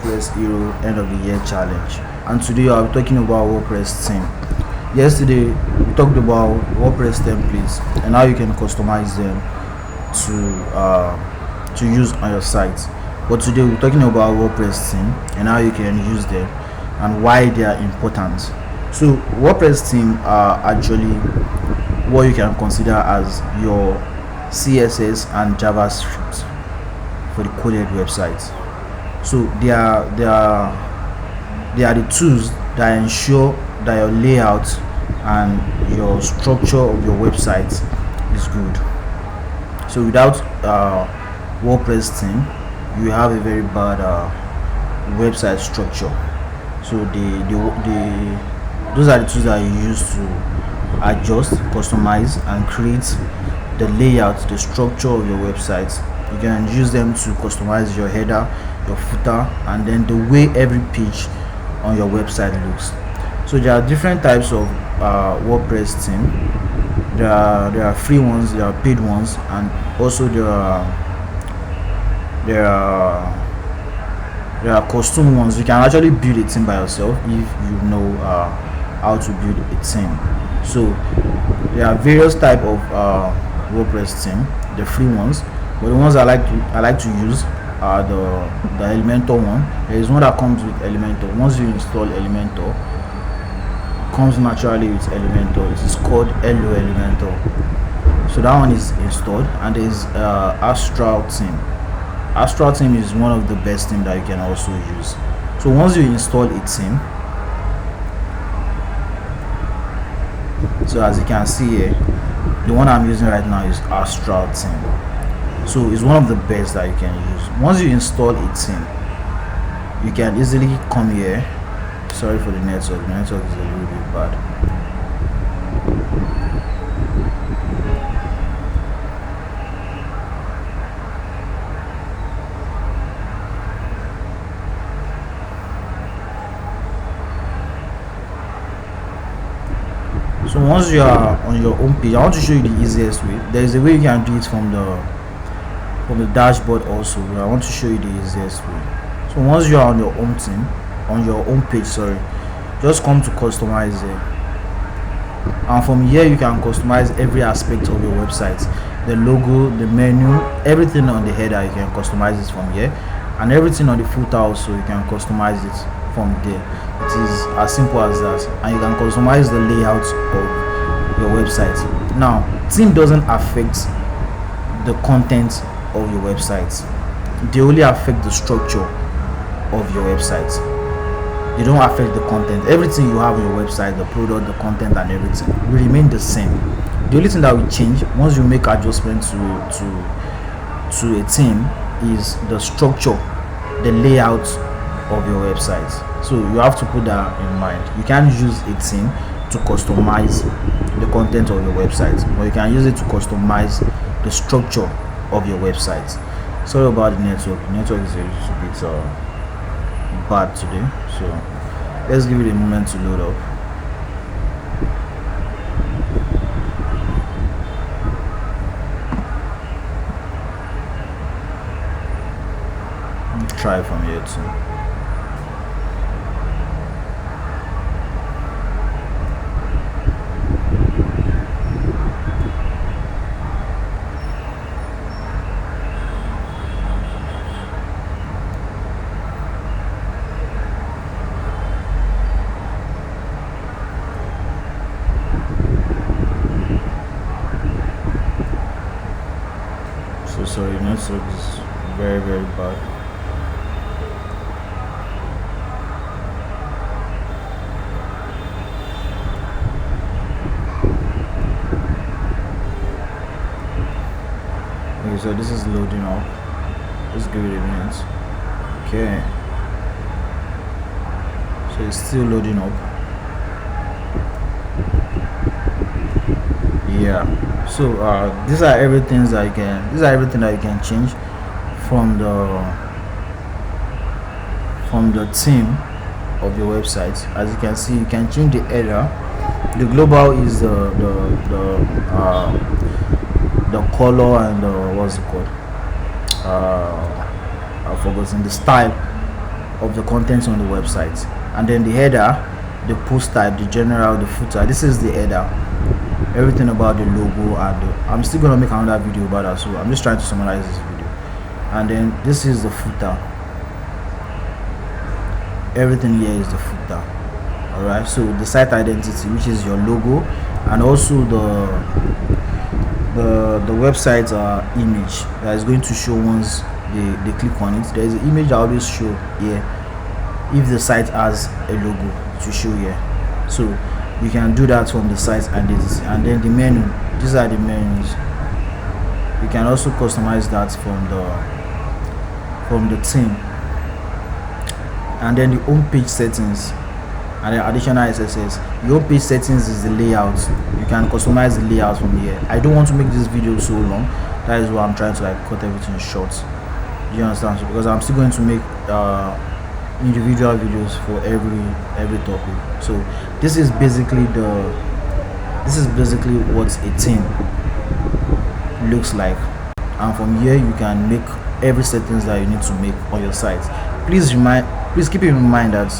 WordPress Hero End of the Year Challenge, and today I'll be talking about WordPress theme. Yesterday we talked about WordPress templates and how you can customize them to use on your site. But today we're talking about WordPress theme and how you can use them and why they are important. So WordPress theme are actually what you can consider as your CSS and JavaScript for the coded website. So they are the tools that ensure that your layout and your structure of your website is good. So without WordPress theme, you have a very bad website structure. So those are the tools that you use to adjust, customize, and create the layout, the structure of your website. You can use them to customize your header, your footer, and then the way every page on your website looks. So there are different types of WordPress theme. There are free ones, there are paid ones, and also there are custom ones. You can actually build a theme by yourself if you know how to build a theme. So there are various type of WordPress theme, the free ones, but the ones I like to use are the Elementor one. There is one that comes with Elementor. Once you install Elementor, comes naturally with Elementor. It is called Hello Elementor. So that one is installed, and there is Astral theme. Astral theme is one of the best theme that you can also use. So once you install a theme, so as you can see here, the one I'm using right now is Astral theme. So it's one of the best that you can use. Once you install a theme, you can easily come here. Sorry for the network. The network is a little bit bad. So once you are on your own page, I want to show you the easiest way. There is a way you can do it from the dashboard also. I want to show you the easiest way. So once you are on your own theme, on your own page, just come to customize here, and from here you can customize every aspect of your website. The logo, the menu, everything on the header you can customize it from here, and everything on the footer also you can customize it from there. It is as simple as that, and you can customize the layout of your website. Now, theme doesn't affect the content of your website. They only affect the structure of your website. They don't affect the content. Everything you have on your website, the product, the content, and everything will remain the same. The only thing that will change once you make adjustments to a theme is the structure, the layout of your website. So you have to put that in mind. You can't use a theme to customize the content of your website, but you can use it to customize the structure of your website. Sorry about the network. The network is a little bit bad today, so let's give it a moment to load up. Try from here too. So sorry, network is very bad. Okay, so this is loading up. Let's give it a minute. Okay, so it's still loading up. Yeah, so these are everything that you can change from the theme of your website. As you can see, you can change the header. The global is the color and what's it called, I've forgotten the style of the contents on the website. And then the header, the post type, the general, the footer. This is the header, everything about the logo, and I'm still gonna make another video about that, so I'm just trying to summarize this video. And then this is the footer. Everything here is the footer. Alright, so the site identity, which is your logo, and also the website image that is going to show once they click on it. There is an image that always show here. If the site has a logo, it will show here. So you can do that from the site identity. And then the menu, these are the menus. You can also customize that from the theme. And then the home page settings and the additional SSS. The home page settings is the layout. You can customize the layout from here. I don't want to make this video so long, that is why I'm trying to like cut everything short. Do you understand? So, because I'm still going to make individual videos for every topic. So this is basically what a theme looks like, and from here you can make every settings that you need to make on your site. Please keep in mind that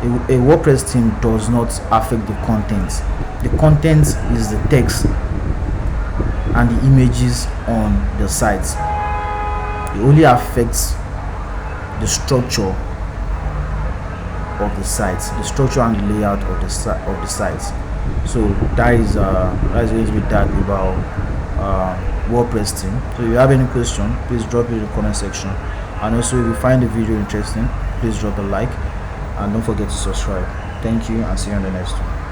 a WordPress theme does not affect the content. The content is the text and the images on the site. It only affects the structure of the site, the structure and the layout of the site. So that is going to be that about WordPress theme. So if you have any question, please drop it in the comment section. And also, if you find the video interesting, please drop a like and don't forget to subscribe. Thank you, and see you on the next one.